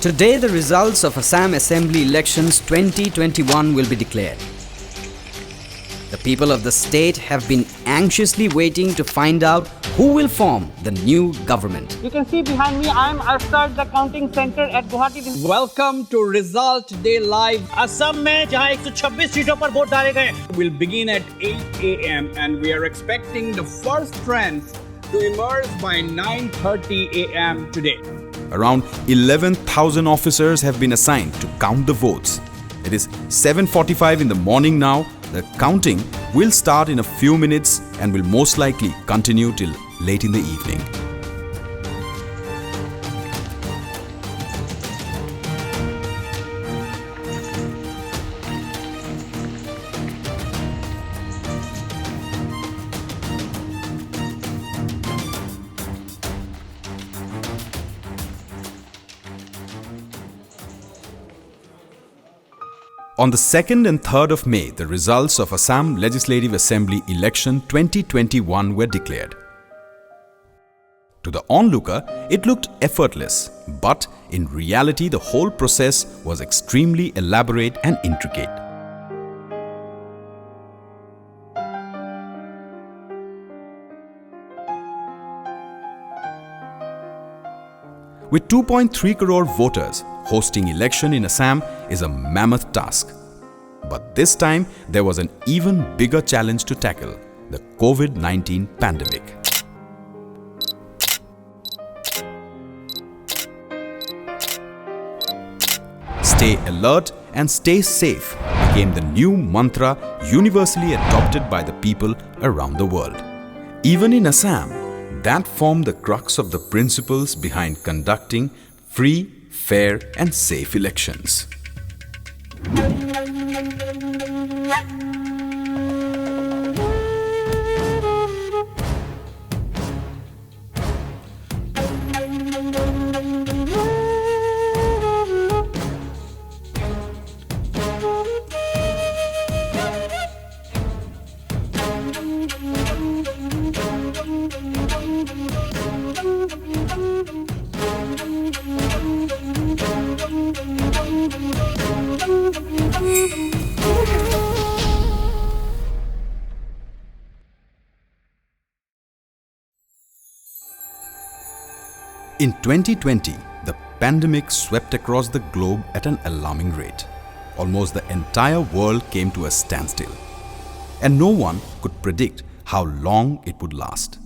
Today, the results of Assam Assembly Elections 2021 will be declared. The people of the state have been anxiously waiting to find out who will form the new government. You can see behind me, I've started the counting center at Guwahati. Welcome to Result Day Live. Assam में जहां 126 सीटों पर vote डाले गए. We'll begin at 8 a.m. and we are expecting the first trends to emerge by 9:30 a.m. today. Around 11,000 officers have been assigned to count the votes. It is 7:45 in the morning now. The counting will start in a few minutes and will most likely continue till late in the evening. On the 2nd and 3rd of May, the results of Assam Legislative Assembly Election 2021 were declared. To the onlooker, it looked effortless, but in reality the whole process was extremely elaborate and intricate. With 2.3 crore voters, hosting election in Assam is a mammoth task. But this time, there was an even bigger challenge to tackle: the COVID-19 pandemic. Stay alert and stay safe became the new mantra universally adopted by the people around the world. Even in Assam, that formed the crux of the principles behind conducting free, fair and safe elections. In 2020, the pandemic swept across the globe at an alarming rate. Almost the entire world came to a standstill, and no one could predict how long it would last.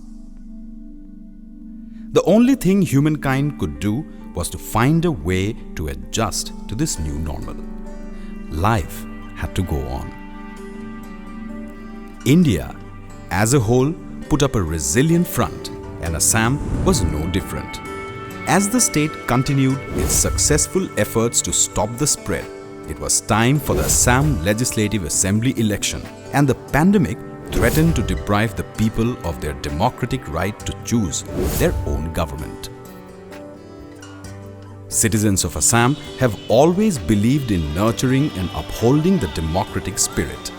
The only thing humankind could do was to find a way to adjust to this new normal. Life had to go on. India, as a whole, put up a resilient front, and Assam was no different. As the state continued its successful efforts to stop the spread, it was time for the Assam Legislative Assembly election, and the pandemic threatened to deprive the people of their democratic right to choose their own government. Citizens of Assam have always believed in nurturing and upholding the democratic spirit.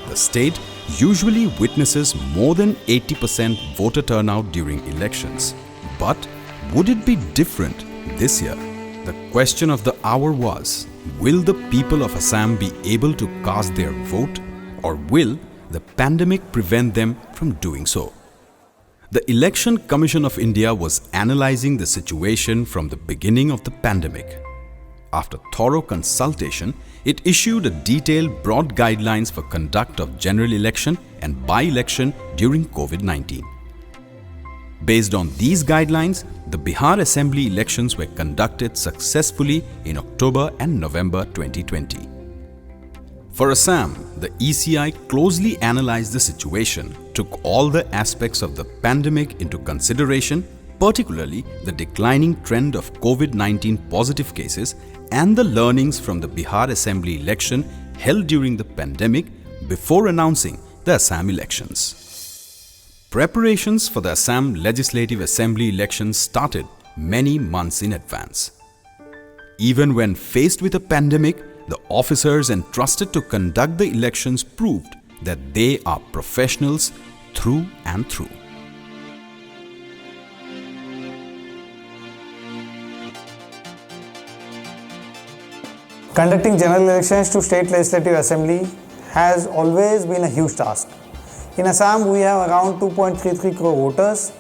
The state usually witnesses more than 80% voter turnout during elections. But would it be different this year? The question of the hour was, will the people of Assam be able to cast their vote, or will the pandemic prevent them from doing so? The Election Commission of India was analyzing the situation from the beginning of the pandemic. After thorough consultation, it issued a detailed broad guidelines for conduct of general election and by-election during COVID-19. Based on these guidelines, the Bihar Assembly elections were conducted successfully in October and November 2020. For Assam, the ECI closely analyzed the situation, took all the aspects of the pandemic into consideration, particularly the declining trend of COVID-19 positive cases and the learnings from the Bihar Assembly election held during the pandemic before announcing the Assam elections. Preparations for the Assam Legislative Assembly elections started many months in advance. Even when faced with a pandemic, the officers entrusted to conduct the elections proved that they are professionals through and through. Conducting general elections to State Legislative Assembly has always been a huge task. In Assam, we have around 2.33 crore voters,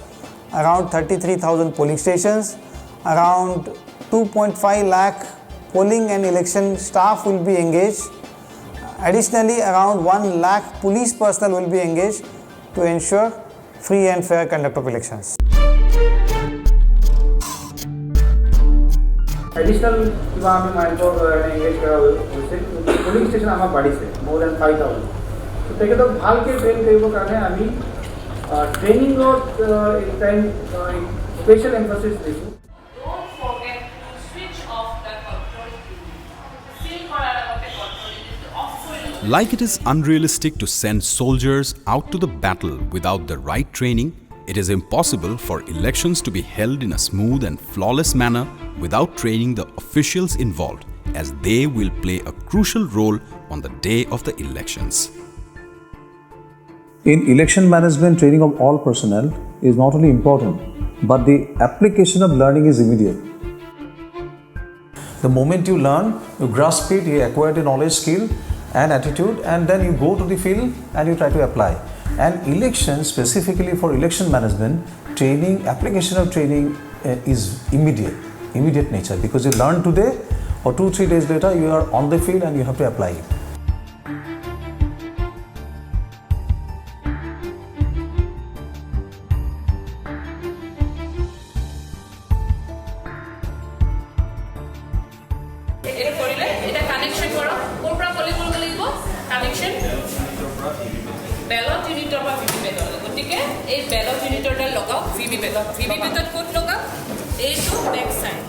around 33,000 polling stations, around 2.5 lakh polling and election staff will be engaged. Additionally, around 1 lakh police personnel will be engaged to ensure free and fair conduct of elections. Additional किंवा आम्ही मानतो engage करा होईल polling station आम्हाला बाड़ीছে more than 5,000 तो तेके तो ভালকে train কৰিব কাৰণে আমি ট্রেনিং এক টাইম স্পেশাল এমফাসিস দিছো Don't forget to switch off the control seal করার আগে control is off করে Like it is unrealistic to send soldiers out to the battle without the right training, it is impossible for elections to be held in a smooth and flawless manner without training the officials involved, as they will play a crucial role on the day of the elections. In election management, training of all personnel is not only important, but the application of learning is immediate. The moment you learn, you grasp it, you acquire the knowledge, skill and attitude, and then you go to the field and you try to apply. And election, specifically for election management, training, application of training is immediate nature, because you learn today or 2-3 days later you are on the field and you have to apply it. এটা করিলে এটা connection করো কোনটা কলি করব লাগিব connection ballot ইউনিটৰ পৰা ভিভি পেটৰ গতিকে এই ব্যালট ইউনিটৰটা লগাও ভিভি পেটত কোড লগাও এইটো back side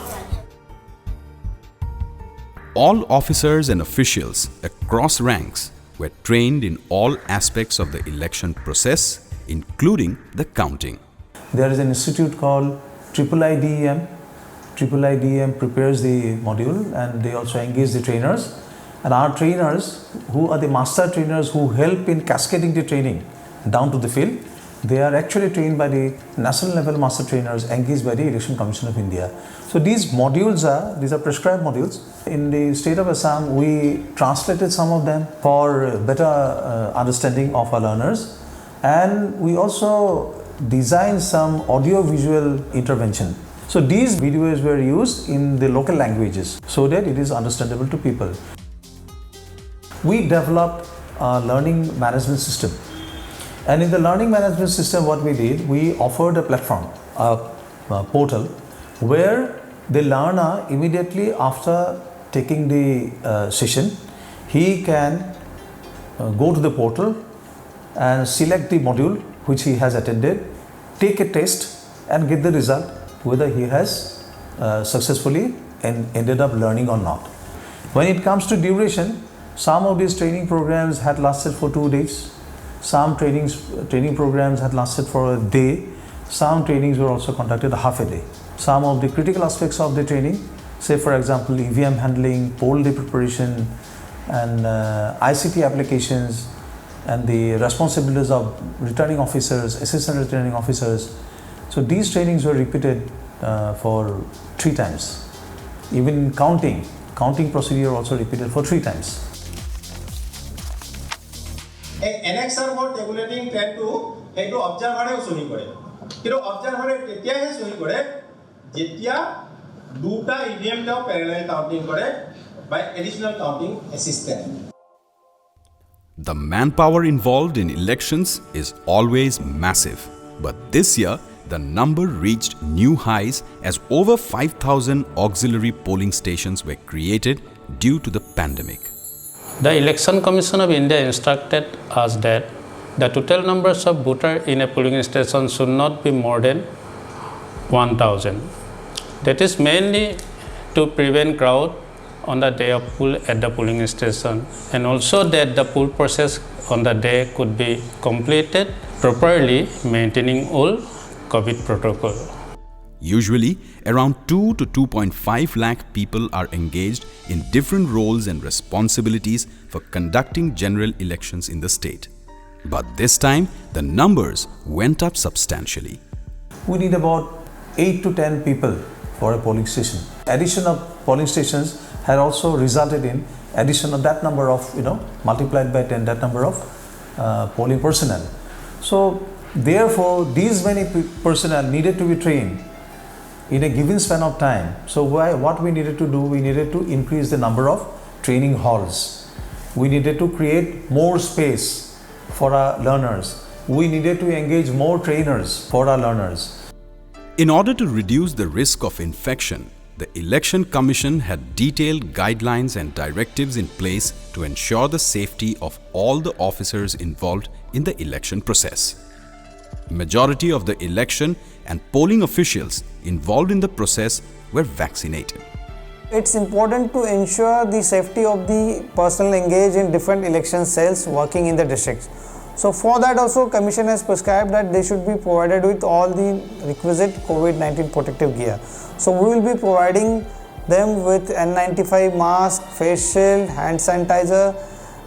All officers and officials across ranks were trained in all aspects of the election process, including the counting. There is an institute called IIIDEM. IIIDEM prepares the module and they also engage the trainers. And our trainers, who are the master trainers who help in cascading the training down to the field, they are actually trained by the national level master trainers engaged by the Election Commission of India. So these are prescribed modules. In the state of Assam, we translated some of them for better understanding of our learners, and we also designed some audio-visual intervention. So these videos were used in the local languages so that it is understandable to people. We developed a learning management system, and in the learning management system what we did, we offered a platform, a portal where the learner immediately after taking the session, he can go to the portal and select the module which he has attended, take a test and get the result whether he has successfully ended up learning or not. When it comes to duration, some of these training programs had lasted for 2 days, some training programs had lasted for a day, some trainings were also conducted half a day. Some of the critical aspects of the training, say for example EVM handling, poll day preparation and ICT applications and the responsibilities of returning officers, assistant returning officers. So these trainings were repeated for 3 times. Even counting procedure also repeated for 3 times. Annexer for tabulating trend to head observer সহি কৰে কিন্তু অবজারভারে তেতিয়াহে সহি কৰে যেতিয়া দুটা EVM দাও parallel counting কৰে by additional counting assistant. The manpower involved in elections is always massive, but this year the number reached new highs as over 5,000 auxiliary polling stations were created due to the pandemic. The Election Commission of India instructed us that the total numbers of voters in a polling station should not be more than 1,000. That is mainly to prevent crowd on the day of poll at the polling station, and also that the poll process on the day could be completed properly, maintaining all COVID protocol. Usually, around 2 to 2.5 lakh people are engaged in different roles and responsibilities for conducting general elections in the state. But this time, the numbers went up substantially. We need about 8 to 10 people for a polling station. Addition of polling stations had also resulted in addition of that number of, multiplied by 10, that number of polling personnel. So therefore, these many personnel needed to be trained in a given span of time. So what we needed to do, we needed to increase the number of training halls. We needed to create more space for our learners. We needed to engage more trainers for our learners. In order to reduce the risk of infection, the Election Commission had detailed guidelines and directives in place to ensure the safety of all the officers involved in the election process. Majority of the election and polling officials involved in the process were vaccinated. It's important to ensure the safety of the personnel engaged in different election cells working in the districts. So for that also, Commission has prescribed that they should be provided with all the requisite COVID-19 protective gear. So we will be providing them with N95 mask, face shield, hand sanitizer.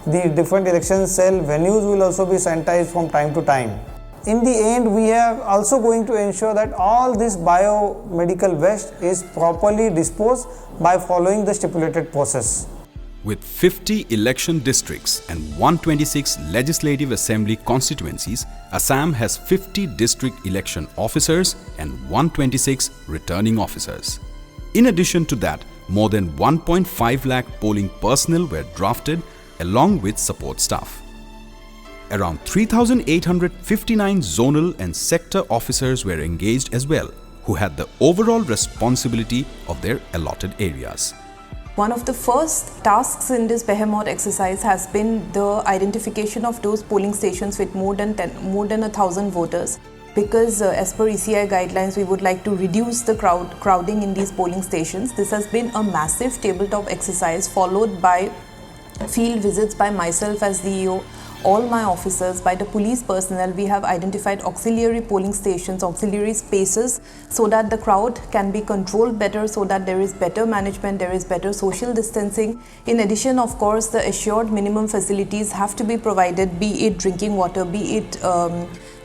The different election cell venues will also be sanitized from time to time. In the end, we are also going to ensure that all this biomedical waste is properly disposed by following the stipulated process. With 50 election districts and 126 legislative assembly constituencies, Assam has 50 district election officers and 126 returning officers. In addition to that, more than 1.5 lakh polling personnel were drafted along with support staff. Around 3,859 zonal and sector officers were engaged as well, who had the overall responsibility of their allotted areas. One of the first tasks in this behemoth exercise has been the identification of those polling stations with more than 1,000 voters. Because as per ECI guidelines, we would like to reduce the crowding in these polling stations. This has been a massive tabletop exercise followed by field visits by myself as CEO, all my officers, by the police personnel. We have identified auxiliary polling stations, auxiliary spaces, so that the crowd can be controlled better, so that there is better management, there is better social distancing. In addition, of course, the assured minimum facilities have to be provided, be it drinking water, be it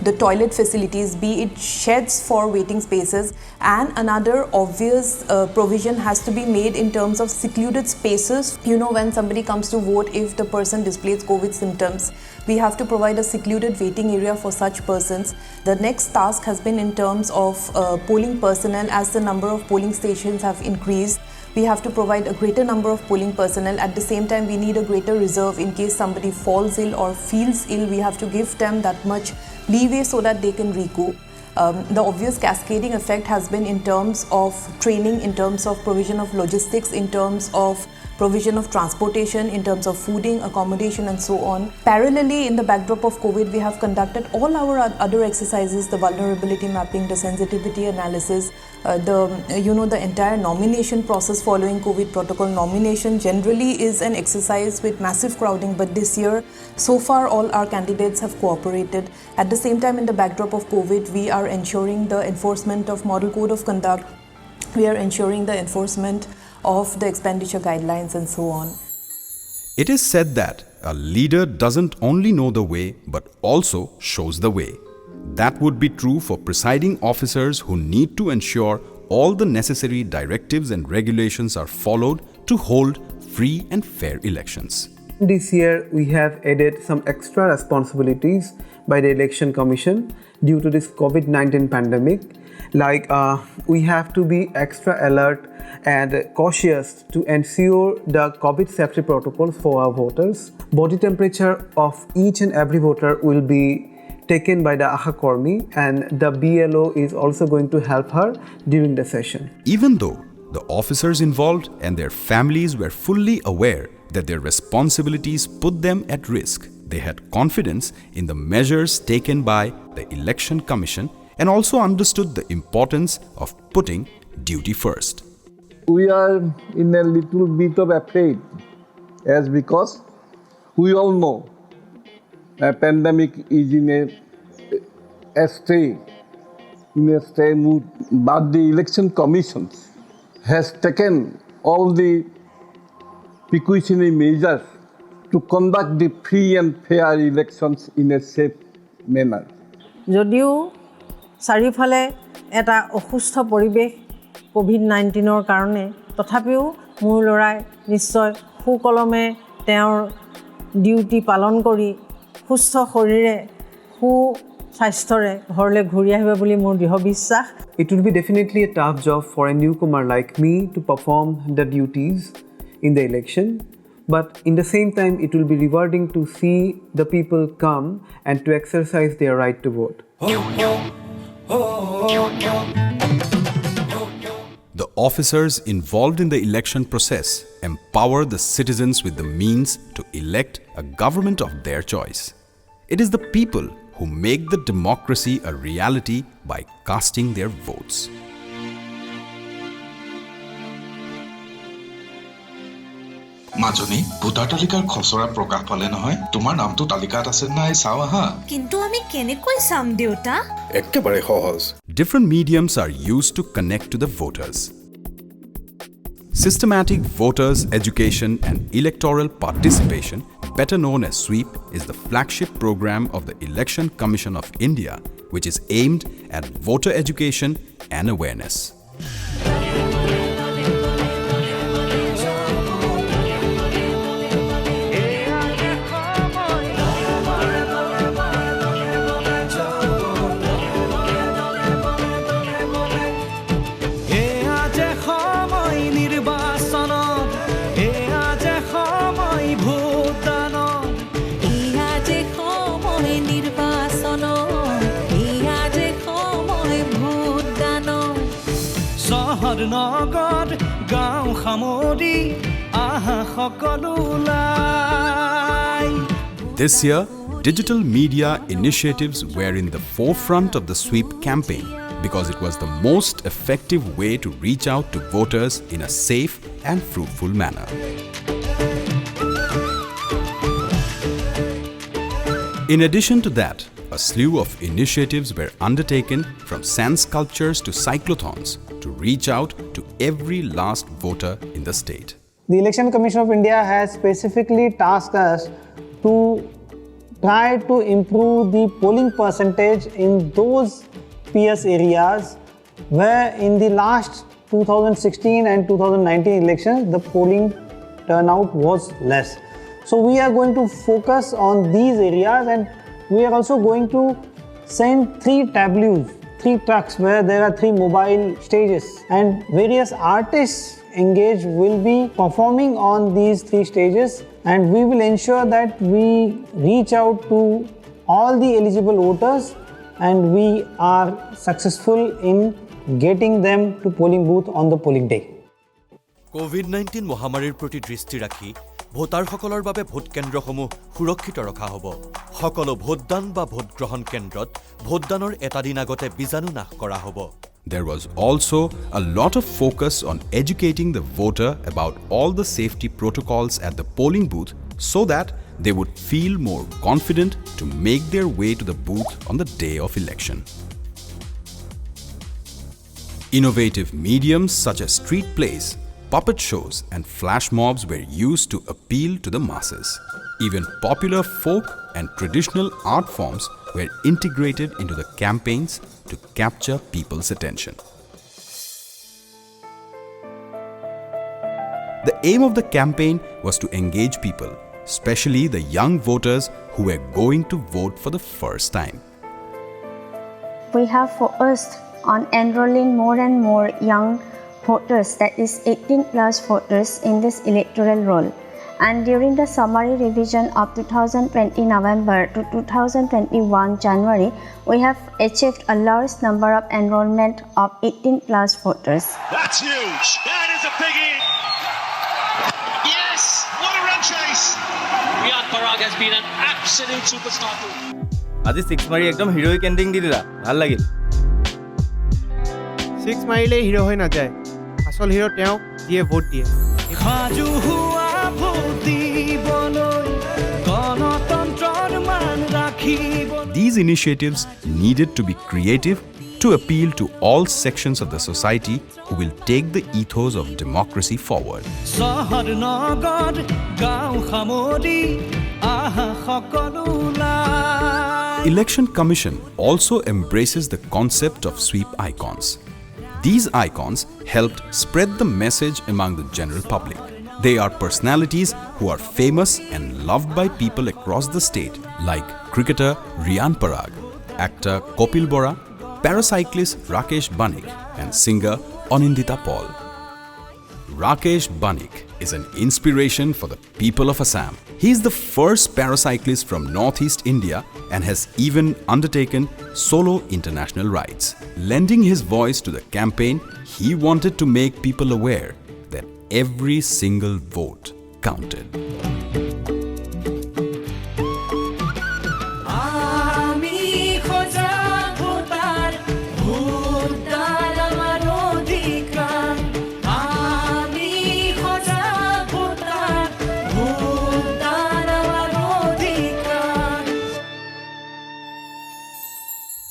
the toilet facilities, be it sheds for waiting spaces, and another obvious provision has to be made in terms of secluded spaces. When somebody comes to vote, if the person displays COVID symptoms, we have to provide a secluded waiting area for such persons. The next task has been in terms of polling personnel. As the number of polling stations have increased, we have to provide a greater number of polling personnel. At the same time, we need a greater reserve in case somebody falls ill or feels ill. We have to give them that much leeway so that they can recoup. The obvious cascading effect has been in terms of training, in terms of provision of logistics, in terms of provision of transportation, in terms of fooding, accommodation, and so on. Parallelly, in the backdrop of COVID, we have conducted all our other exercises, the vulnerability mapping, the sensitivity analysis, the entire nomination process following COVID protocol. Nomination generally is an exercise with massive crowding, but this year, so far, all our candidates have cooperated. At the same time, in the backdrop of COVID, we are ensuring the enforcement of Model Code of Conduct. We are ensuring the enforcement of the expenditure guidelines and so on. It is said that a leader doesn't only know the way but also shows the way. That would be true for presiding officers who need to ensure all the necessary directives and regulations are followed to hold free and fair elections. This year, we have added some extra responsibilities by the Election Commission due to this COVID-19 pandemic. Like we have to be extra alert and cautious to ensure the COVID safety protocols for our voters. Body temperature of each and every voter will be taken by the AHA Kormi, and the BLO is also going to help her during the session. Even though the officers involved and their families were fully aware that their responsibilities put them at risk, they had confidence in the measures taken by the Election Commission and also understood the importance of putting duty first. We are in a little bit of afraid, as because we all know a pandemic is in a stay mood, but the Election Commission has taken all the precautionary measures to conduct the free and fair elections in a safe manner. যদিও চাৰিওফালে এটা অসুস্থ পৰিৱেশ কোভিড-19ৰ কাৰণে, তথাপিও মোৰ ল'ৰাই নিশ্চয় সুকলমে তেওঁৰ ডিউটি পালন কৰি সুস্থ শৰীৰে স্বাস্থ্যৰে ঘৰলৈ ঘূৰি আহিব বুলি মোৰ দৃঢ় বিশ্বাস It will be definitely a tough job for a newcomer like me to perform the duties in the election, but in the same time it will be rewarding to see the people come and to exercise their right to vote. The officers involved in the election process empower the citizens with the means to elect a government of their choice. It is the people who make the democracy a reality by casting their votes. মাজনী voter তালিকাৰ খচৰা প্ৰকাশ পালে নহয় তোমাৰ নামটো তালিকাত আছে নাই চাও আহা কিন্তু আমি কেনেকৈ চাম দেউতা একেবাৰে সহজ Different mediums are used to connect to the voters. Systematic voters education and electoral participation, better known as SWEEP, is the flagship program of the Election Commission of India, which is aimed at voter education and awareness. নগদ গাঁও খামৰি আহা সকলোলাই This year, digital media initiatives were in the forefront of the SWEEP campaign because it was the most effective way to reach out to voters in a safe and fruitful manner. In addition to that, a slew of initiatives were undertaken from sand sculptures to cyclothons to reach out to every last voter in the state. The Election Commission of India has specifically tasked us to try to improve the polling percentage in those PS areas where in the last 2016 and 2019 elections the polling turnout was less. So we are going to focus on these areas and we are also going to send 3 tableaus, 3 trucks where there are 3 mobile stages and various artists engaged will be performing on these 3 stages and we will ensure that we reach out to all the eligible voters and we are successful in getting them to polling booth on the polling day. COVID-19 মহামাৰীৰ প্ৰতি দৃষ্টি ৰাখি ভোটাৰসকলৰ বাবে vote কেন্দ্ৰসমূহ সুৰক্ষিত ৰখা হ'ব। সকলো ভোটদান বা ভোটগ্ৰহণ কেন্দ্ৰত ভোটদানৰ এটা দিন আগতে বীজাণু নাশ কৰা হ'ব। There was also a lot of focus on educating the voter about all the safety protocols at the polling booth so that they would feel more confident to make their way to the booth on the day of election. Innovative mediums such as street plays, puppet shows and flash mobs were used to appeal to the masses. Even popular folk and traditional art forms were integrated into the campaigns to capture people's attention. The aim of the campaign was to engage people, especially the young voters who were going to vote for the first time. We have focused on enrolling more and more young voters, that is 18 plus voters in this electoral roll. And during the summary revision of 2020 November to 2021 January, we have achieved a large number of enrollment of 18 plus voters. That's huge. That is a biggie. Yes, what a run chase. Riyan Parag has been an absolute superstar. আজি 6 মাৰি একদম হিৰোইক ending দি দিলা ভাল লাগিল 6 মাৰিলে hero হৈ নাযায় আসল হিৰো তেওঁ যিয়ে ভোট দিয়ে খাজু হুয়া ভোটি বলৈ গণতন্ত্ৰৰ মান ৰাখিব These initiatives needed to be creative to appeal to all sections of the society who will take the ethos of democracy forward. চহৰ নগৰ গাঁও খামৰি আহা সকলোলাই Election Commission also embraces the concept of sweep icons. These icons helped spread the message among the general public. They are personalities who are famous and loved by people across the state, like cricketer Rian Parag, actor Kopil Bora, paracyclist Rakesh Banik, and singer Anindita Paul. Rakesh Banik is an inspiration for the people of Assam. He is the first paracyclist from Northeast India and has even undertaken solo international rides. Lending his voice to the campaign, he wanted to make people aware that every single vote counted.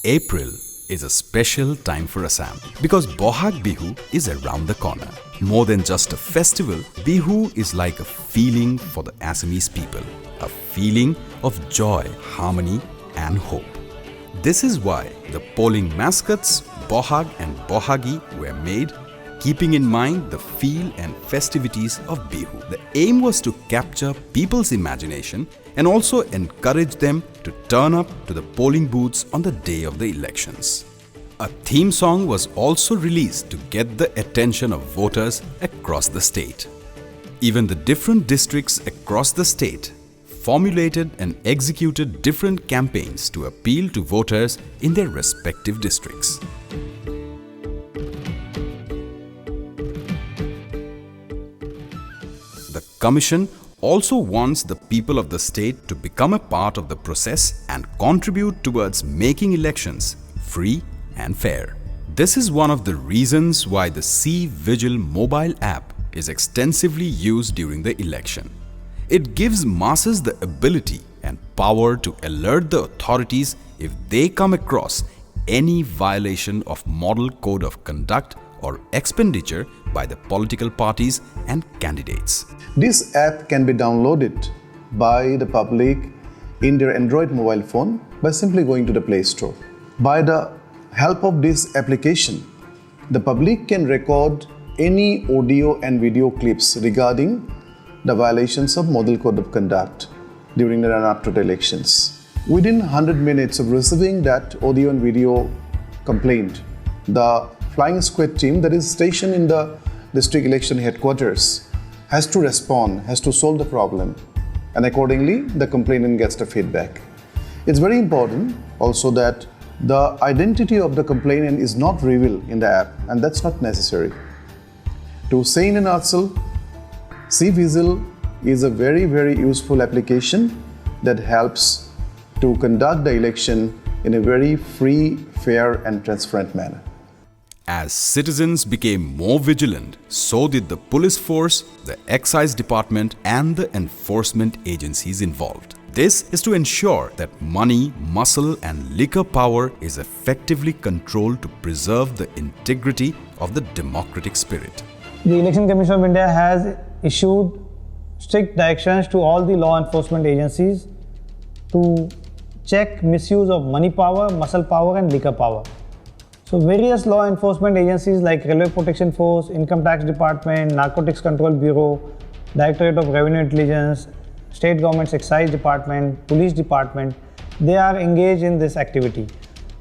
April is a special time for Assam because Bohag Bihu is around the corner. More than just a festival, Bihu is like a feeling for the Assamese people, a feeling of joy, harmony and hope. This is why the polling mascots Bohag and Bohagi were made, keeping in mind the feel and festivities of Bihu. The aim was to capture people's imagination and also encourage them to turn up to the polling booths on the day of the elections. A theme song was also released to get the attention of voters across the state. Even the different districts across the state formulated and executed different campaigns to appeal to voters in their respective districts. The Commission also wants the people of the state to become a part of the process and contribute towards making elections free and fair. This is one of the reasons why the C Vigil mobile app is extensively used during the election. It gives masses the ability and power to alert the authorities if they come across any violation of Model Code of Conduct or expenditure by the political parties and candidates. This app can be downloaded by the public in their Android mobile phone by simply going to the Play Store. By the help of this application, the public can record any audio and video clips regarding the violations of Model Code of Conduct during the run-up to the elections. Within 100 minutes of receiving that audio and video complaint, the Flying Squad team that is stationed in the district election headquarters has to respond, has to solve the problem, and accordingly the complainant gets the feedback. It's very important also that the identity of the complainant is not revealed in the app, and that's not necessary. To say in a nutshell, C-Vigil is a very, very useful application that helps to conduct the election in a very free, fair and transparent manner. As citizens became more vigilant, so did the police force, the excise department and the enforcement agencies involved. This is to ensure that money, muscle and liquor power is effectively controlled to preserve the integrity of the democratic spirit. The Election Commission of India has issued strict directions to all the law enforcement agencies to check misuse of money power, muscle power and liquor power. So various law enforcement agencies like Railway Protection Force, Income Tax Department, Narcotics Control Bureau, Directorate of Revenue Intelligence, State Government's Excise Department, Police Department, they are engaged in this activity.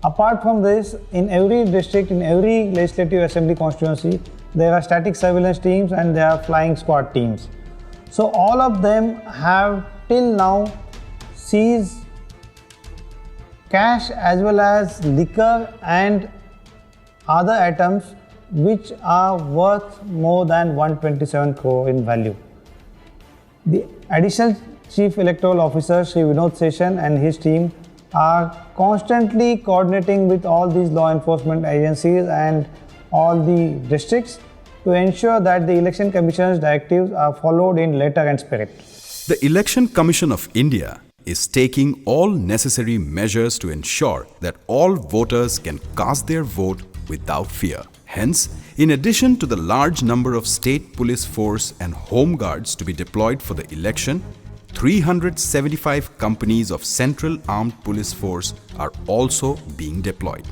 Apart from this, in every district, in every legislative assembly constituency, there are static surveillance teams and there are flying squad teams. So all of them have till now seized cash as well as liquor and other items which are worth more than 127 crore in value. The Additional Chief Electoral Officer Sri Vinod Seshan and his team are constantly coordinating with all these law enforcement agencies and all the districts to ensure that the Election Commission's directives are followed in letter and spirit. The Election Commission of India is taking all necessary measures to ensure that all voters can cast their vote without fear. Hence, in addition to the large number of state police force and home guards to be deployed for the election, 375 companies of Central Armed Police Force are also being deployed.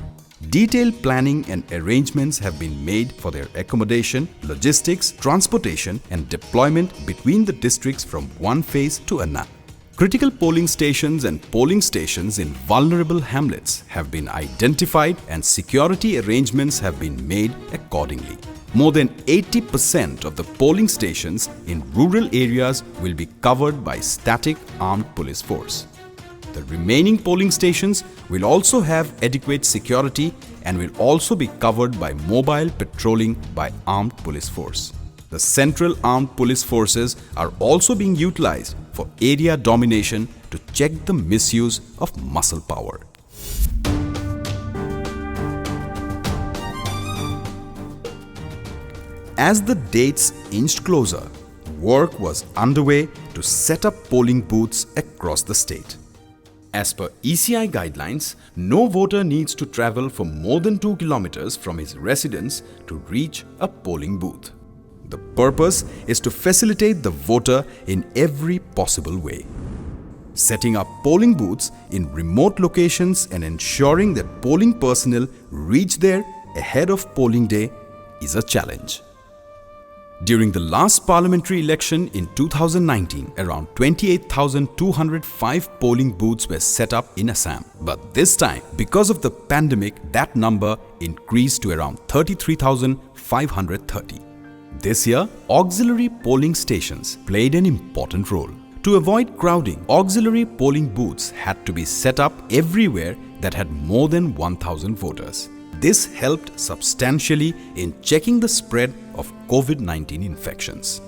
Detailed planning and arrangements have been made for their accommodation, logistics, transportation, and deployment between the districts from one phase to another. Critical polling stations and polling stations in vulnerable hamlets have been identified and security arrangements have been made accordingly. More than 80% of the polling stations in rural areas will be covered by static armed police force. The remaining polling stations will also have adequate security and will also be covered by mobile patrolling by armed police force. The Central Armed Police Forces are also being utilized for area domination to check the misuse of muscle power. As the dates inched closer, work was underway to set up polling booths across the state. As per ECI guidelines, no voter needs to travel for more than 2 kilometers from his residence to reach a polling booth. The purpose is to facilitate the voter in every possible way. Setting up polling booths in remote locations and ensuring that polling personnel reach there ahead of polling day is a challenge. During the last parliamentary election in 2019, around 28,205 polling booths were set up in Assam. But this time, because of the pandemic, that number increased to around 33,530. This year, auxiliary polling stations played an important role. To avoid crowding, auxiliary polling booths had to be set up everywhere that had more than 1,000 voters. This helped substantially in checking the spread of COVID-19 infections.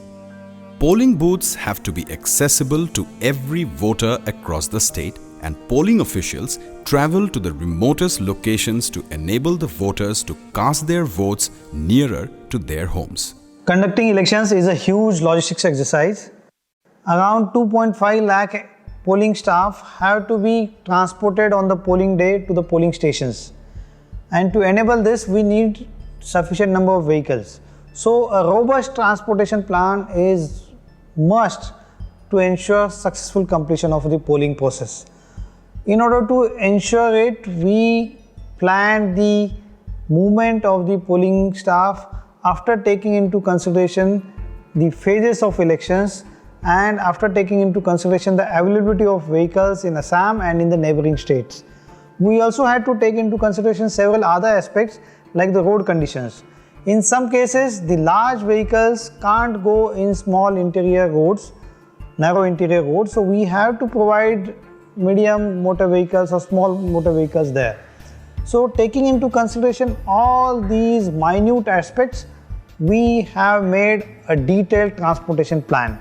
Polling booths have to be accessible to every voter across the state, and polling officials travel to the remotest locations to enable the voters to cast their votes nearer to their homes. Conducting elections is a huge logistics exercise. Around 2.5 lakh polling staff have to be transported on the polling day to the polling stations. And to enable this, we need sufficient number of vehicles. So a robust transportation plan is must to ensure successful completion of the polling process. In order to ensure it, we planned the movement of the polling staff after taking into consideration the phases of elections and after taking into consideration the availability of vehicles in Assam and in the neighboring states. We also had to take into consideration several other aspects like the road conditions. In some cases, the large vehicles can't go in small interior roads, narrow interior roads, so we have to provide medium motor vehicles or small motor vehicles there. So taking into consideration all these minute aspects, we have made a detailed transportation plan.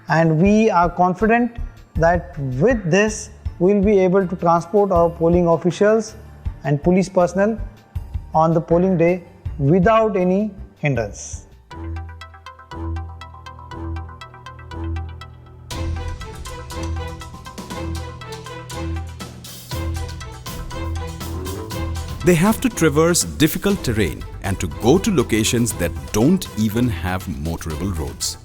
And we are confident that with this, we will be able to transport our polling officials and police personnel on the polling day without any hindrance. They have to traverse difficult terrain and to go to locations that don't even have motorable roads.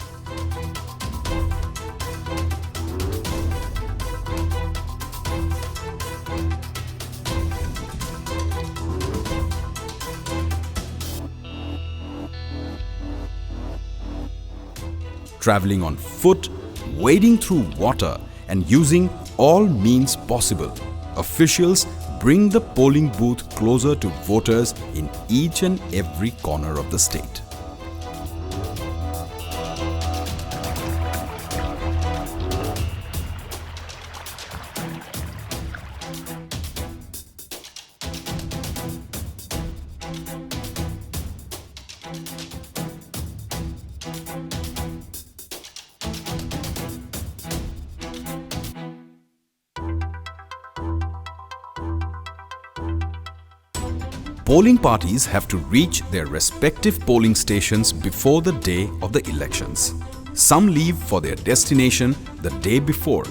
Traveling on foot, wading through water, and using all means possible, officials bring the polling booth closer to voters in each and every corner of the state. Polling parties have to reach their respective polling stations before the day of the elections. Some leave for their destination the day before.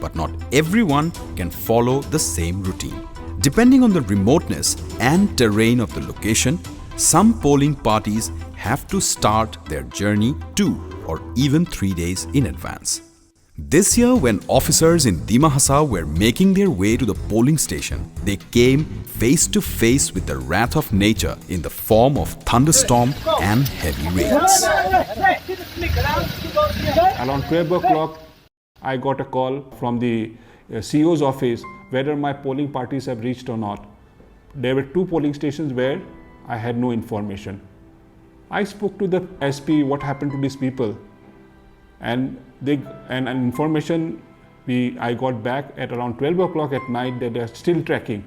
But not everyone can follow the same routine. Depending on the remoteness and terrain of the location, some polling parties have to start their journey 2 or even 3 days in advance. This year, when officers in Dima Hasao were making their way to the polling station, they came face to face with the wrath of nature in the form of thunderstorm and heavy rains. Around 12 o'clock, I got a call from the CO's office whether my polling parties have reached or not. There were 2 polling stations where I had no information. I spoke to the SP what happened to these people, and information I got back at around 12 o'clock at night that they are still tracking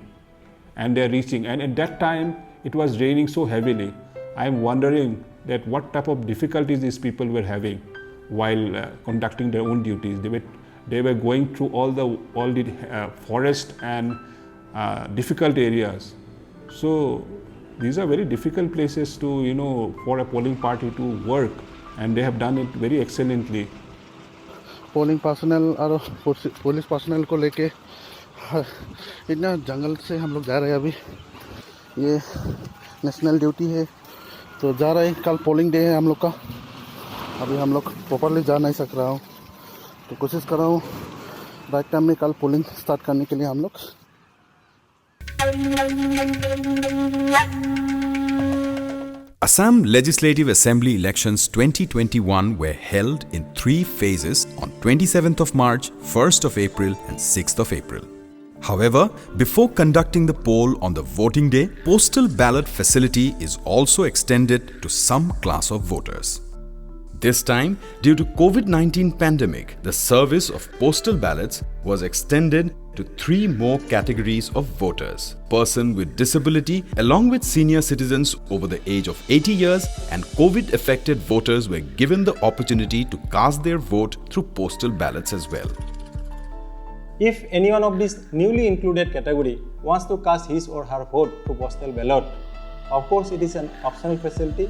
and they are reaching. And at that time it was raining so heavily. I am wondering that what type of difficulties these people were having while conducting their own duties. They were going through all the forest and difficult areas. So these are very difficult places to, for a polling party to work, and they have done it very excellently. Polling personal और police personal को लेके इतना जंगल से हम लोग जा रहे हैं। अभी ये नेशनल ड्यूटी है तो जा रहे हैं। कल पोलिंग डे है हम लोग का। अभी हम लोग प्रॉपरली जा नहीं सक रहा हूँ, तो कोशिश कर रहा हूँ राइट टाइम में कल पोलिंग स्टार्ट करने के लिए हम लोग। Assam Legislative Assembly elections 2021 were held in 3 phases on 27th of March, 1st of April and 6th of April. However, before conducting the poll on the voting day, postal ballot facility is also extended to some class of voters. This time, due to COVID-19 pandemic, the service of postal ballots was extended to 3 more categories of voters: person with disability, along with senior citizens over the age of 80 years, and COVID-affected voters were given the opportunity to cast their vote through postal ballots as well. If any one of these newly included category wants to cast his or her vote through postal ballot, of course it is an optional facility.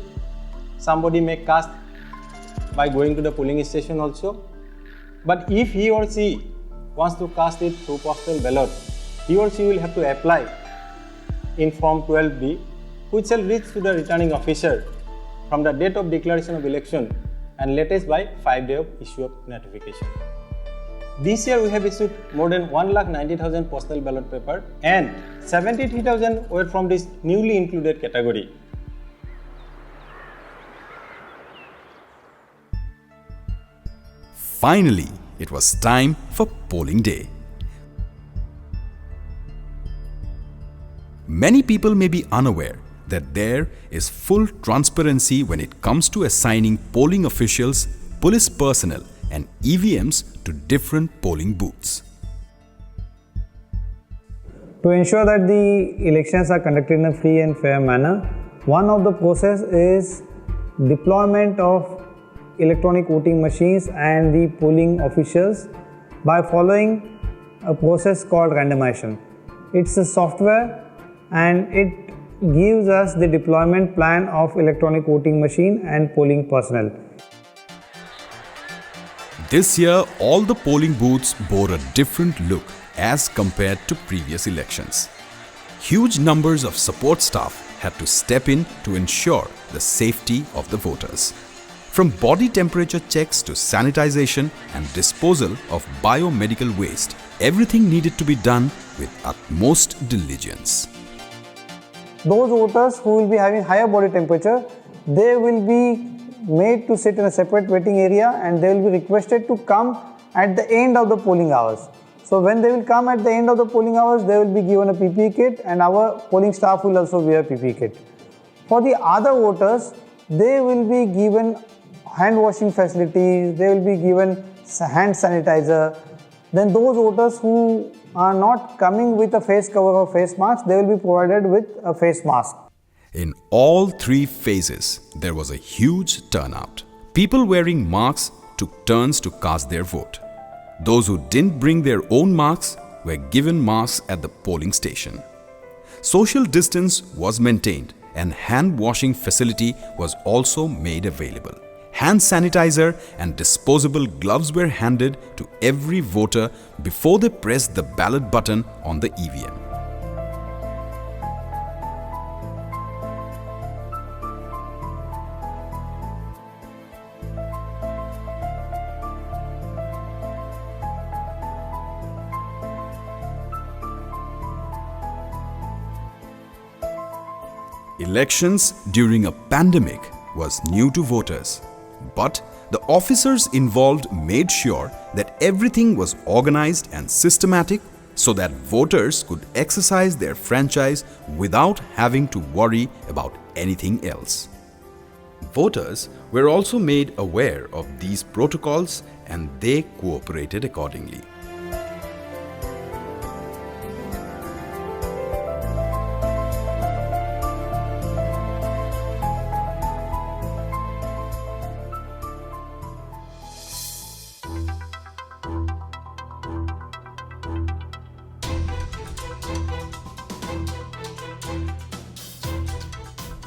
Somebody may cast by going to the polling station also. But if he or she wants to cast it through postal ballot, he or she will have to apply in Form 12B, which shall reach to the returning officer from the date of declaration of election and latest by 5 days of issue of notification. This year we have issued more than 1,90,000 postal ballot paper and 73,000 were from this newly included category. Finally, it was time for polling day. Many people may be unaware that there is full transparency when it comes to assigning polling officials, police personnel, and EVMs to different polling booths. To ensure that the elections are conducted in a free and fair manner, one of the process is deployment of electronic voting machines and the polling officials by following a process called randomization. It's a software and it gives us the deployment plan of electronic voting machine and polling personnel. This year, all the polling booths bore a different look as compared to previous elections. Huge numbers of support staff had to step in to ensure the safety of the voters. From body temperature checks to sanitization and disposal of biomedical waste, everything needed to be done with utmost diligence. Those voters who will be having higher body temperature, they will be made to sit in a separate waiting area and they will be requested to come at the end of the polling hours. So when they will come at the end of the polling hours, they will be given a PPE kit and our polling staff will also wear PPE kit. For the other voters, they will be given hand washing facilities, they will be given hand sanitizer. Then those voters who are not coming with a face cover or face mask, they will be provided with a face mask. In all 3 phases, there was a huge turnout. People wearing masks took turns to cast their vote. Those who didn't bring their own masks were given masks at the polling station. Social distance was maintained and hand washing facility was also made available. Hand sanitizer and disposable gloves were handed to every voter before they pressed the ballot button on the EVM. Elections during a pandemic was new to voters, but the officers involved made sure that everything was organized and systematic so that voters could exercise their franchise without having to worry about anything else. Voters were also made aware of these protocols and they cooperated accordingly.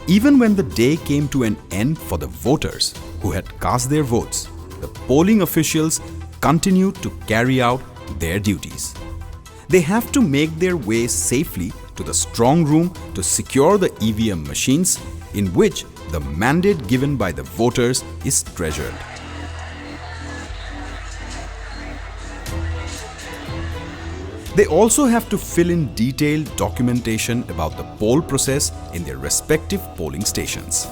Even when the day came to an end for the voters who had cast their votes, the polling officials continued to carry out their duties. They have to make their way safely to the strong room to secure the EVM machines in which the mandate given by the voters is treasured. They also have to fill in detailed documentation about the poll process in their respective polling stations.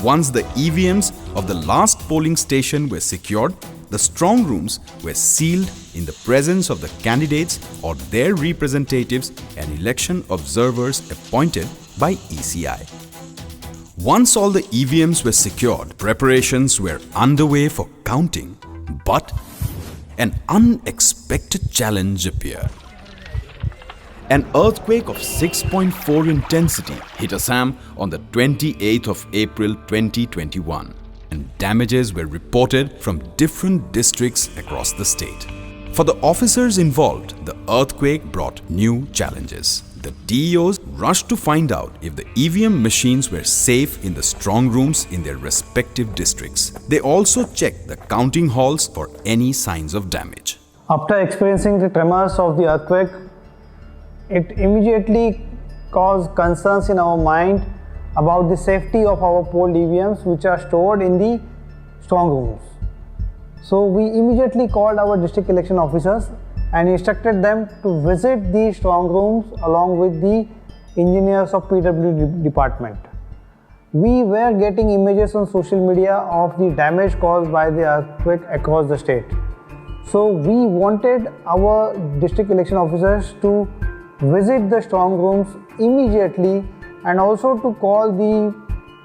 Once the EVMs of the last polling station were secured, the strong rooms were sealed in the presence of the candidates or their representatives and election observers appointed by ECI. Once all the EVMs were secured, preparations were underway for counting, but an unexpected challenge appeared. An earthquake of 6.4 intensity hit Assam on the 28th of April 2021, and damages were reported from different districts across the state. For the officers involved, the earthquake brought new challenges. The DEOs rushed to find out if the EVM machines were safe in the strong rooms in their respective districts. They also checked the counting halls for any signs of damage. After experiencing the tremors of the earthquake, it immediately caused concerns in our mind about the safety of our polled EVMs which are stored in the strong rooms. So we immediately called our district election officers and instructed them to visit the strong rooms along with the engineers of PWD department. We were getting images on social media of the damage caused by the earthquake across the state. So we wanted our district election officers to visit the strong rooms immediately and also to call the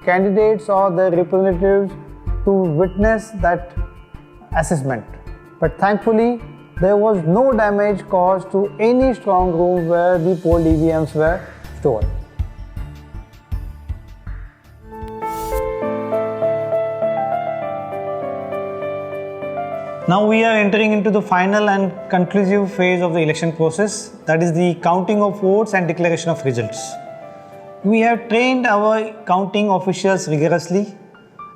candidates or the representatives to witness that assessment. But thankfully, there was no damage caused to any strong room where the polled EVMs were stored. Now we are entering into the final and conclusive phase of the election process, that is the counting of votes and declaration of results. We have trained our counting officials rigorously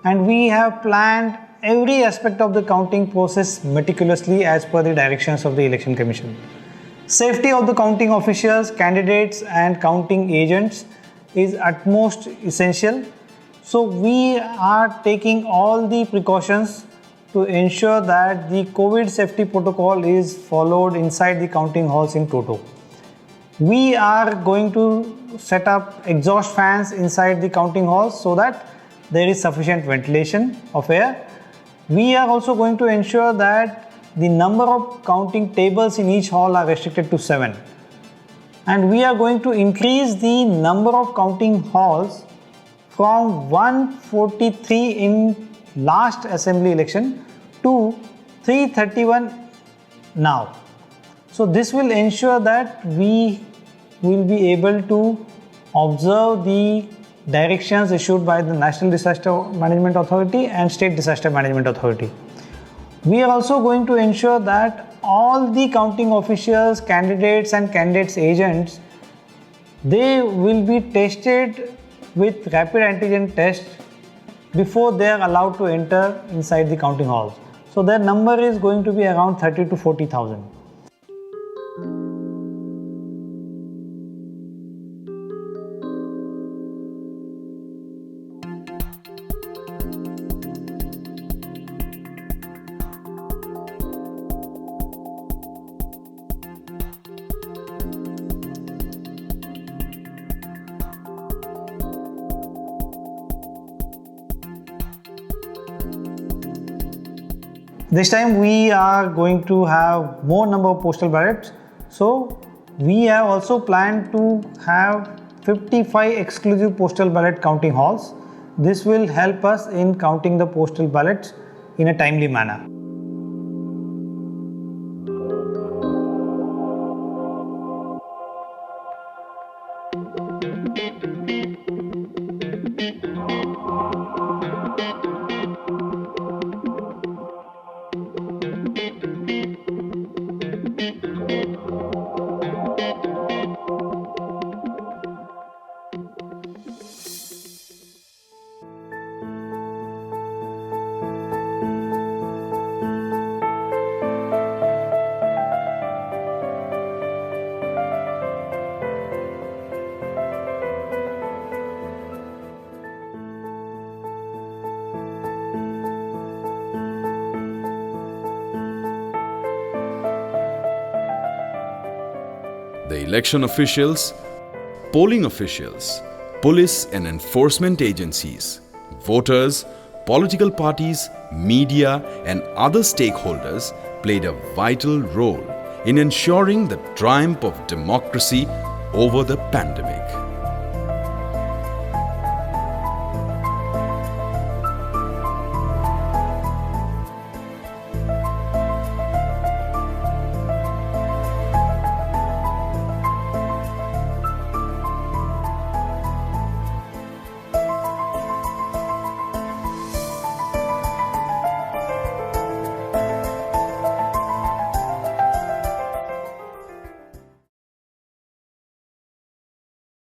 and we have planned every aspect of the counting process meticulously as per the directions of the Election Commission. Safety of the counting officials, candidates and counting agents is utmost essential. So we are taking all the precautions to ensure that the COVID safety protocol is followed inside the counting halls in toto. We are going to set up exhaust fans inside the counting halls so that there is sufficient ventilation of air. We are also going to ensure that the number of counting tables in each hall are restricted to 7. And we are going to increase the number of counting halls from 143 in last assembly election to 331 now. So this will ensure that we will be able to observe the directions issued by the National Disaster Management Authority and State Disaster Management Authority. We are also going to ensure that all the counting officials, candidates and candidates agents, they will be tested with rapid antigen test before they are allowed to enter inside the counting halls. So their number is going to be around 30 to 40,000. This time we are going to have more number of postal ballots. So we have also planned to have 55 exclusive postal ballot counting halls. This will help us in counting the postal ballots in a timely manner. The election officials, polling officials, police and enforcement agencies, voters, political parties, media and other stakeholders played a vital role in ensuring the triumph of democracy over the pandemic.